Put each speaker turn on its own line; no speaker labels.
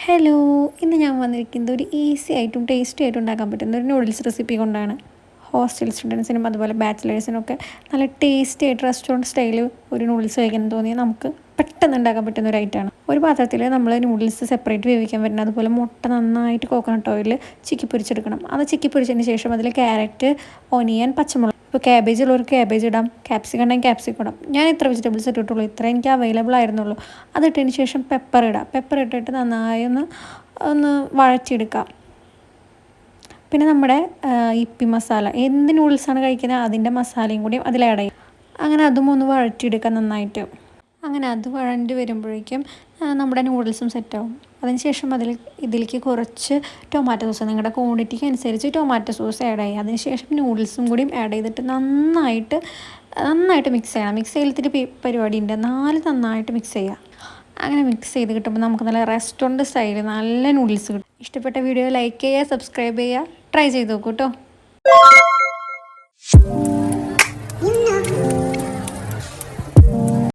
Hello, ഇന്ന് ഞാൻ വന്നിരിക്കുന്നത് ഒരു ഈസി ആയിട്ടും ടേസ്റ്റി ആയിട്ടും ഉണ്ടാക്കാൻ പറ്റുന്ന ഒരു നൂഡിൽസ് റെസിപ്പി കൊണ്ടാണ്. ഹോസ്റ്റൽ സ്റ്റുഡൻസിനും അതുപോലെ ബാച്ചിലേഴ്സിനൊക്കെ നല്ല ടേസ്റ്റി ആയിട്ട് റെസ്റ്റോറൻറ്റ് സ്റ്റൈലിൽ ഒരു നൂഡിൽസ് കഴിക്കാൻ തോന്നിയാൽ നമുക്ക് പെട്ടെന്ന് ഉണ്ടാക്കാൻ പറ്റുന്ന ഒരു ഐറ്റമാണ്. ഒരു പാത്രത്തിൽ നമ്മൾ നൂഡിൽസ് സെപ്പറേറ്റ് വേവിക്കാൻ പറ്റുന്ന അതുപോലെ മുട്ട നന്നായിട്ട് കോക്കനട്ട് ഓയിൽ ചിക്കി പൊരിച്ചെടുക്കണം. അത് ചിക്കി പൊരിച്ചതിന് ശേഷം അതിൽ ക്യാരറ്റ്, ഓനിയൻ, പച്ചമുളക്, ഇപ്പോൾ ക്യാബേജ് ഉള്ളവർക്ക് ക്യാബേജ് ഇടാം, ക്യാപ്സിക്കം ഉണ്ടെങ്കിൽ ക്യാപ്സിക്കം ഇടാം. ഞാൻ ഇത്ര വെജിറ്റബിൾസ് ഇട്ടിട്ടുള്ളൂ, ഇത്ര എനിക്ക് അവൈലബിൾ ആയിരുന്നുള്ളൂ. അതിട്ടതിന് ശേഷം പെപ്പർ ഇടാം. പെപ്പർ ഇട്ടിട്ട് നന്നായി ഒന്ന് വഴറ്റിയെടുക്കാം. പിന്നെ നമ്മുടെ ഇപ്പി മസാല, എന്ത് നൂഡിൽസാണ് കഴിക്കുന്നത് അതിൻ്റെ മസാലയും കൂടി അതിൽ ആഡ് ചെയ്യും. അങ്ങനെ അതും ഒന്ന് വഴറ്റിയെടുക്കാം നന്നായിട്ട്. അങ്ങനെ അത് വഴണ്ടി വരുമ്പോഴേക്കും നമ്മുടെ നൂഡിൽസും സെറ്റാവും. അതിനുശേഷം ഇതിലേക്ക് കുറച്ച് ടൊമാറ്റോ സോസ്, നിങ്ങളുടെ ക്വാണ്ടിറ്റിക്ക് അനുസരിച്ച് ടൊമാറ്റോ സോസ് ആഡ് ചെയ്യുക. അതിനുശേഷം നൂഡിൽസും കൂടിയും ആഡ് ചെയ്തിട്ട് നന്നായിട്ട് മിക്സ് ചെയ്യണം. മിക്സ് ചെയ്തിട്ട് പരിപാടി ഉണ്ട്, നന്നായിട്ട് മിക്സ് ചെയ്യുക. അങ്ങനെ മിക്സ് ചെയ്ത് കിട്ടുമ്പോൾ നമുക്ക് നല്ല റെസ്റ്റോറൻറ്റ് സ്റ്റൈലിൽ നല്ല നൂഡിൽസ് കിട്ടും. ഇഷ്ടപ്പെട്ട വീഡിയോ ലൈക്ക് ചെയ്യുക, സബ്സ്ക്രൈബ് ചെയ്യുക, ട്രൈ ചെയ്ത് നോക്കൂ കേട്ടോ.